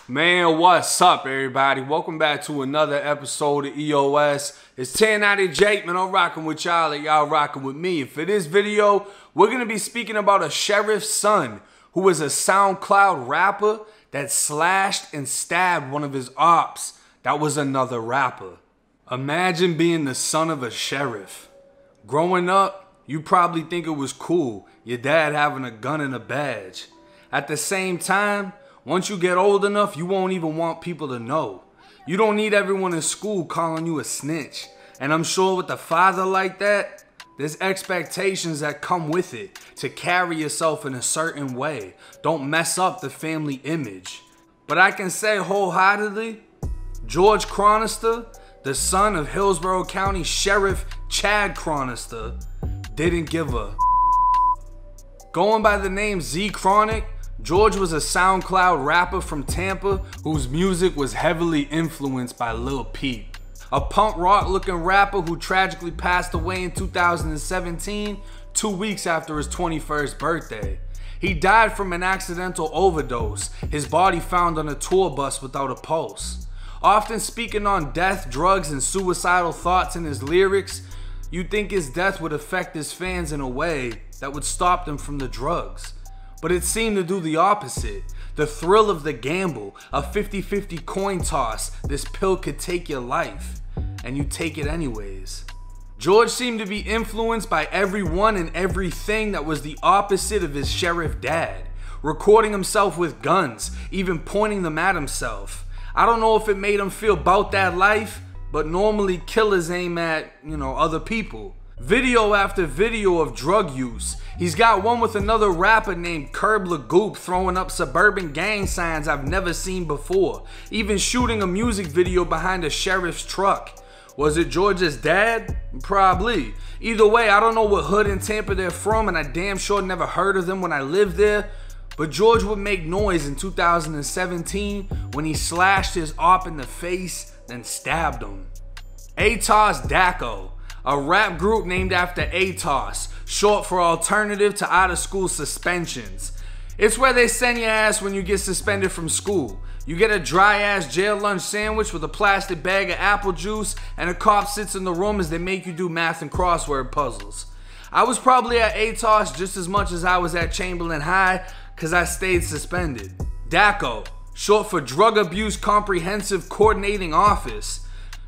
Man, what's up, everybody? Welcome back to another episode of EOS. It's 1090 Jake, man. I'm rocking with y'all and y'all rocking with me. And for this video, we're going to be speaking about a sheriff's son who was a SoundCloud rapper that slashed and stabbed one of his ops that was another rapper. Imagine being the son of a sheriff. Growing up, you probably think it was cool, your dad having a gun and a badge. At the same time, once you get old enough, you won't even want people to know. You don't need everyone in school calling you a snitch. And I'm sure with a father like that, there's expectations that come with it to carry yourself in a certain way. Don't mess up the family image. But I can say wholeheartedly, George Chronister, the son of Hillsborough County Sheriff Chad Chronister, didn't give a Going by the name ZChronik, George was a SoundCloud rapper from Tampa whose music was heavily influenced by Lil Peep, a punk rock looking rapper who tragically passed away in 2017, 2 weeks after his 21st birthday. He died from an accidental overdose, his body found on a tour bus without a pulse. Often speaking on death, drugs, and suicidal thoughts in his lyrics, you'd think his death would affect his fans in a way that would stop them from the drugs. But it seemed to do the opposite. The thrill of the gamble, a 50-50 coin toss, this pill could take your life, and you take it anyways. George seemed to be influenced by everyone and everything that was the opposite of his sheriff dad, recording himself with guns, even pointing them at himself. I don't know if it made him feel about that life, but normally killers aim at, other people. Video after video of drug use. He's got one with another rapper named Curb Lagoop throwing up suburban gang signs I've never seen before. Even shooting a music video behind a sheriff's truck. Was it George's dad? Probably. Either way, I don't know what hood in Tampa they're from, and I damn sure never heard of them when I lived there. But George would make noise in 2017 when he slashed his op in the face, then stabbed him. Atoss Dacco, a rap group named after Atoss, short for Alternative to Out of School Suspensions. It's where they send your ass when you get suspended from school. You get a dry ass jail lunch sandwich with a plastic bag of apple juice, and a cop sits in the room as they make you do math and crossword puzzles. I was probably at Atoss just as much as I was at Chamberlain High, cause I stayed suspended. Dacco, short for Drug Abuse Comprehensive Coordinating Office.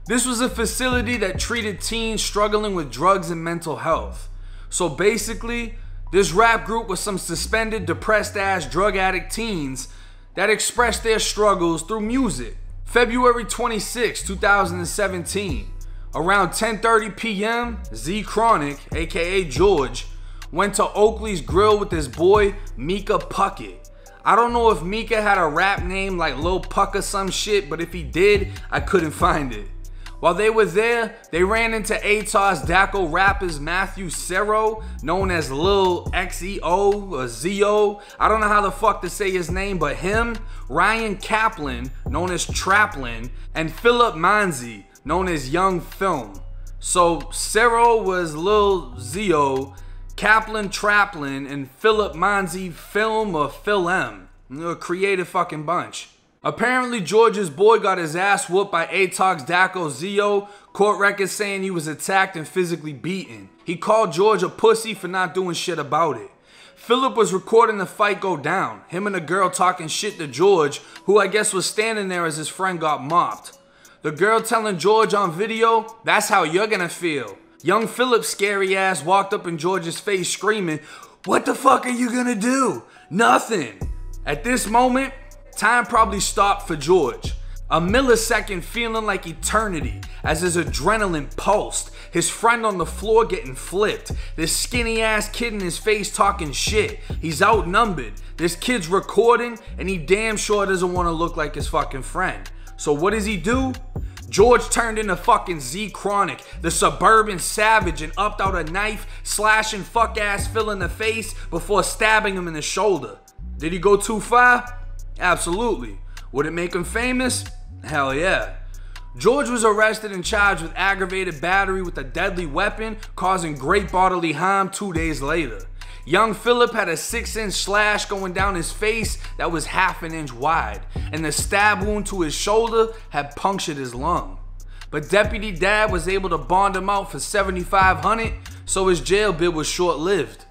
This was a facility that treated teens struggling with drugs and mental health. So basically, this rap group was some suspended, depressed ass drug addict teens that expressed their struggles through music. February 26, 2017, around 10:30 p.m., ZChronik, aka George, went to Oakley's Grill with his boy Mika Puckett. I don't know if Mika had a rap name like Lil Puck or some shit, but if he did, I couldn't find it. While they were there, they ran into Atoss Dacco rappers Matthew Serro, known as Lil XEO or ZO. I don't know how the fuck to say his name, but him, Ryan Kaplan, known as Traplin, and Philip Manzi, known as Young Philm. So Serro was Lil ZO, Kaplan Traplin, and Philip Manzi Philm or Philm. A creative fucking bunch. Apparently, George's boy got his ass whooped by Atoss Dacco ZO, court records saying he was attacked and physically beaten. He called George a pussy for not doing shit about it. Philip was recording the fight go down, him and a girl talking shit to George, who I guess was standing there as his friend got mopped. The girl telling George on video, "That's how you're gonna feel." Young Philip's scary ass walked up in George's face screaming, "What the fuck are you gonna do?" Nothing. At this moment, time probably stopped for George. A millisecond feeling like eternity as his adrenaline pulsed. His friend on the floor getting flipped. This skinny ass kid in his face talking shit. He's outnumbered. This kid's recording and he damn sure doesn't want to look like his fucking friend. So what does he do? George turned into fucking ZChronik, the Suburban Savage, and upped out a knife, slashing fuck ass Phil in the face before stabbing him in the shoulder. Did he go too far? Absolutely. Would it make him famous? Hell yeah. George was arrested and charged with aggravated battery with a deadly weapon causing great bodily harm 2 days later. Young Philip had a 6-inch slash going down his face that was half an inch wide, and the stab wound to his shoulder had punctured his lung. But Deputy Dad was able to bond him out for $7,500, so his jail bid was short-lived.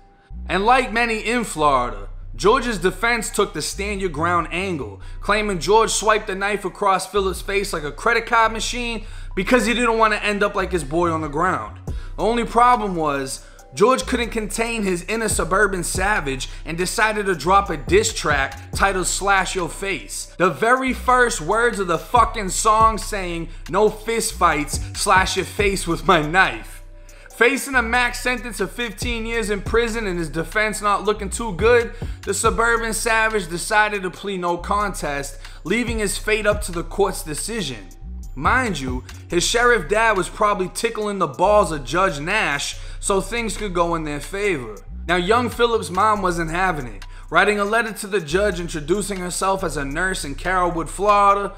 And like many in Florida, George's defense took the stand your ground angle, claiming George swiped the knife across Philip's face like a credit card machine because he didn't want to end up like his boy on the ground. The only problem was, George couldn't contain his inner Suburban Savage and decided to drop a diss track titled Slash Your Face. The very first words of the fucking song saying, "No fist fights, slash your face with my knife." Facing a max sentence of 15 years in prison and his defense not looking too good, the Suburban Savage decided to plead no contest, leaving his fate up to the court's decision. Mind you, his sheriff dad was probably tickling the balls of Judge Nash so things could go in their favor. Now, young Philip's mom wasn't having it, writing a letter to the judge introducing herself as a nurse in Carrollwood, Florida.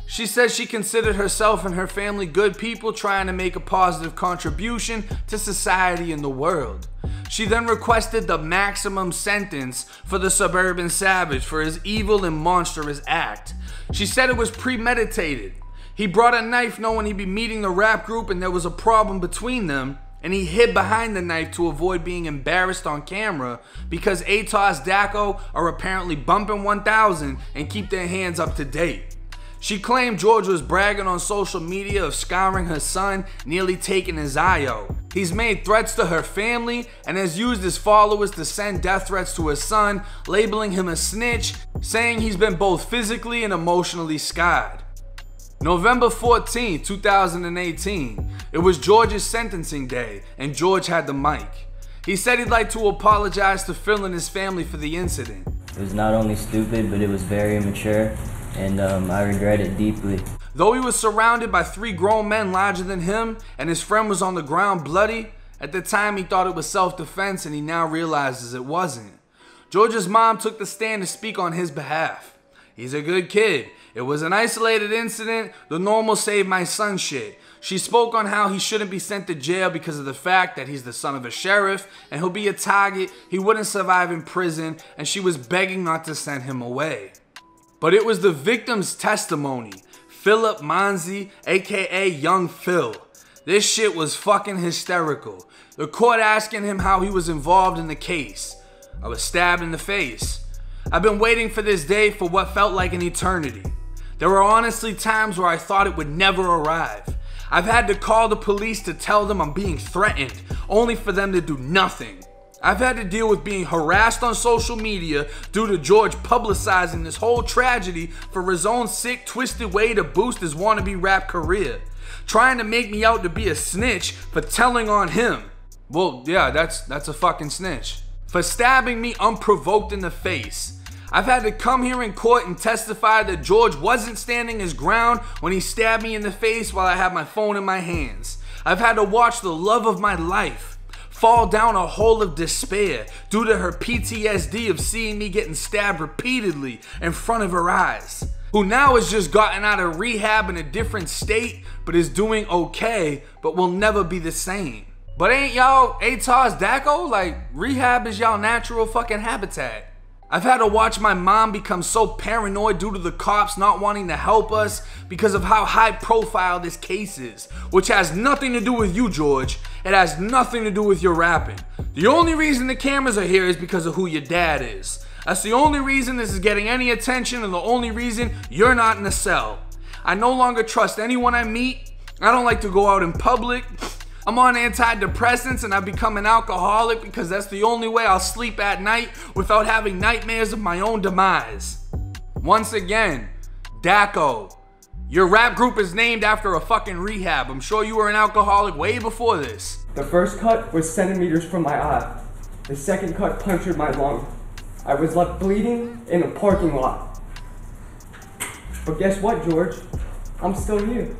She said she considered herself and her family good people trying to make a positive contribution to society and the world. She then requested the maximum sentence for the Suburban Savage for his evil and monstrous act. She said it was premeditated. He brought a knife knowing he'd be meeting the rap group and there was a problem between them, and he hid behind the knife to avoid being embarrassed on camera because Atoss Dacco are apparently bumping 1,000 and keep their hands up to date. She claimed George was bragging on social media of scarring her son, nearly taking his eye out. He's made threats to her family and has used his followers to send death threats to his son, labeling him a snitch, saying he's been both physically and emotionally scarred. November 14, 2018, it was George's sentencing day and George had the mic. He said he'd like to apologize to Phil and his family for the incident. It was not only stupid, but it was very immature, and I regret it deeply. Though he was surrounded by 3 grown men larger than him and his friend was on the ground bloody, at the time he thought it was self-defense and he now realizes it wasn't. George's mom took the stand to speak on his behalf. He's a good kid. It was an isolated incident, the normal save my son shit. She spoke on how he shouldn't be sent to jail because of the fact that he's the son of a sheriff and he'll be a target, he wouldn't survive in prison, and she was begging not to send him away. But it was the victim's testimony, Philip Manzi, aka Young Phil. This shit was fucking hysterical. The court asking him how he was involved in the case. I was stabbed in the face. I've been waiting for this day for what felt like an eternity. There were honestly times where I thought it would never arrive. I've had to call the police to tell them I'm being threatened, only for them to do nothing. I've had to deal with being harassed on social media due to George publicizing this whole tragedy for his own sick, twisted way to boost his wannabe rap career. Trying to make me out to be a snitch for telling on him. Well, yeah, that's a fucking snitch. For stabbing me unprovoked in the face. I've had to come here in court and testify that George wasn't standing his ground when he stabbed me in the face while I had my phone in my hands. I've had to watch the love of my life fall down a hole of despair due to her PTSD of seeing me getting stabbed repeatedly in front of her eyes. Who now has just gotten out of rehab in a different state but is doing okay but will never be the same. But ain't y'all Atoss Dacco? Like, rehab is y'all natural fucking habitat. I've had to watch my mom become so paranoid due to the cops not wanting to help us because of how high profile this case is, which has nothing to do with you, George. It has nothing to do with your rapping. The only reason the cameras are here is because of who your dad is. That's the only reason this is getting any attention and the only reason you're not in a cell. I no longer trust anyone I meet. I don't like to go out in public. I'm on antidepressants and I've become an alcoholic because that's the only way I'll sleep at night without having nightmares of my own demise. Once again, Dacco. Your rap group is named after a fucking rehab. I'm sure you were an alcoholic way before this. The first cut was centimeters from my eye. The second cut punctured my lung. I was left bleeding in a parking lot. But guess what, George? I'm still here.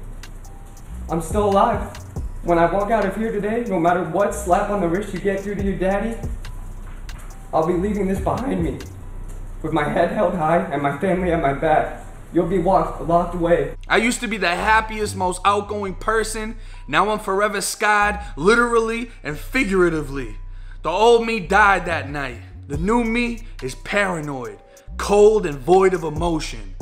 I'm still alive. When I walk out of here today, no matter what slap on the wrist you get through to your daddy, I'll be leaving this behind me. With my head held high and my family at my back. You'll be locked away. I used to be the happiest, most outgoing person. Now I'm forever scarred, literally and figuratively. The old me died that night. The new me is paranoid, cold and void of emotion.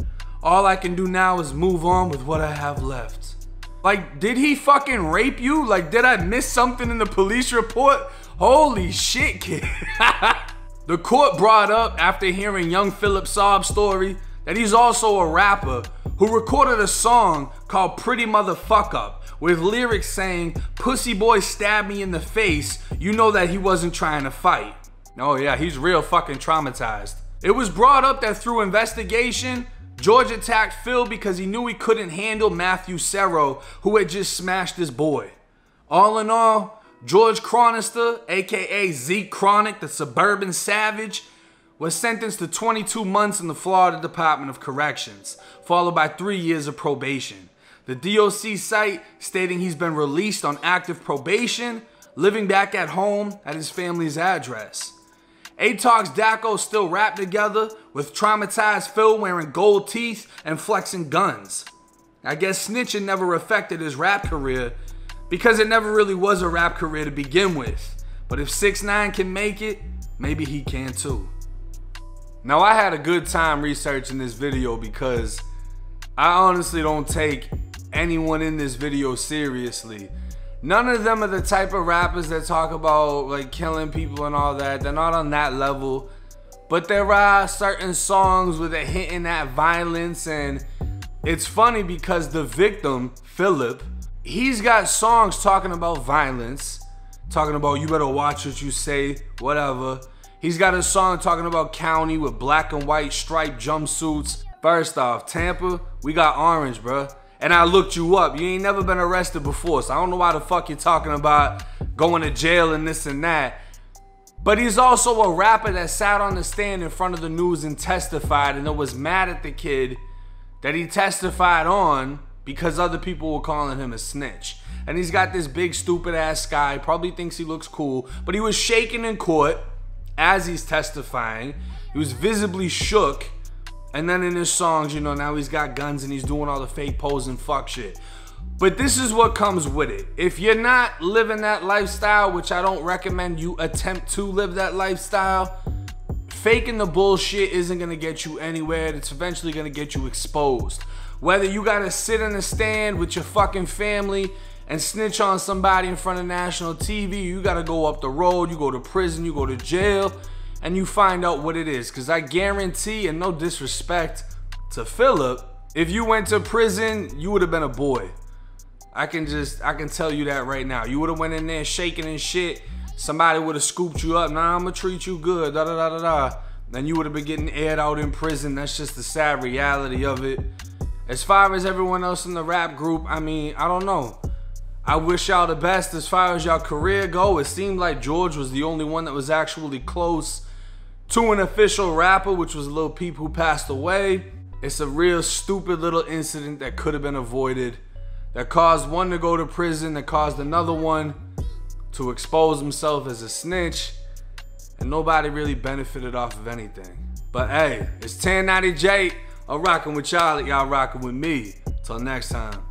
All I can do now is move on with what I have left. Like, did he fucking rape you? Like, did I miss something in the police report? Holy shit, kid. The court brought up, after hearing young Philip's sob story, that he's also a rapper who recorded a song called Pretty Motherfuck Up, with lyrics saying, "Pussy boy stabbed me in the face, you know that he wasn't trying to fight." Oh yeah, he's real fucking traumatized. It was brought up that through investigation, George attacked Phil because he knew he couldn't handle Matthew Serro, who had just smashed his boy. All in all, George Chronister, aka ZChronik, the Suburban Savage, was sentenced to 22 months in the Florida Department of Corrections, followed by 3 years of probation. The DOC site stating he's been released on active probation, living back at home at his family's address. Atoss Dacco still rapped together with traumatized Phil wearing gold teeth and flexing guns. I guess snitching never affected his rap career because it never really was a rap career to begin with. But if 6ix9ine can make it, maybe he can too. Now I had a good time researching this video because I honestly don't take anyone in this video seriously. None of them are the type of rappers that talk about like killing people and all that. They're not on that level. But there are certain songs where they're hitting at violence, and it's funny because the victim, Philip, he's got songs talking about violence, talking about you better watch what you say, whatever. He's got a song talking about county with black and white striped jumpsuits. First off, Tampa, we got orange, bruh. And I looked you up. You ain't never been arrested before, so I don't know why the fuck you're talking about going to jail and this and that. But he's also a rapper that sat on the stand in front of the news and testified, and it was mad at the kid that he testified on because other people were calling him a snitch. And he's got this big stupid ass guy, probably thinks he looks cool, but he was shaking in court as he's testifying. He was visibly shook. And then in his songs, you know, now he's got guns and he's doing all the fake pose and fuck shit. But this is what comes with it. If you're not living that lifestyle, which I don't recommend you attempt to live that lifestyle, faking the bullshit isn't gonna get you anywhere. It's eventually gonna get you exposed. Whether you gotta sit in a stand with your fucking family and snitch on somebody in front of national TV, you gotta go up the road, you go to prison, you go to jail, and you find out what it is. Because I guarantee, and no disrespect to Philip, if you went to prison, you would have been a boy. I can tell you that right now. You would have went in there shaking and shit. Somebody would have scooped you up. Nah, I'm gonna treat you good, da da da da da. Then you would have been getting aired out in prison. That's just the sad reality of it. As far as everyone else in the rap group, I mean, I don't know. I wish y'all the best as far as y'all career go. It seemed like George was the only one that was actually close to an official rapper, which was Lil Peep, who passed away. It's a real stupid little incident that could have been avoided, that caused one to go to prison, that caused another one to expose himself as a snitch, and nobody really benefited off of anything. But hey, it's 1090 J. I'm rocking with y'all, y'all rocking with me. Till next time.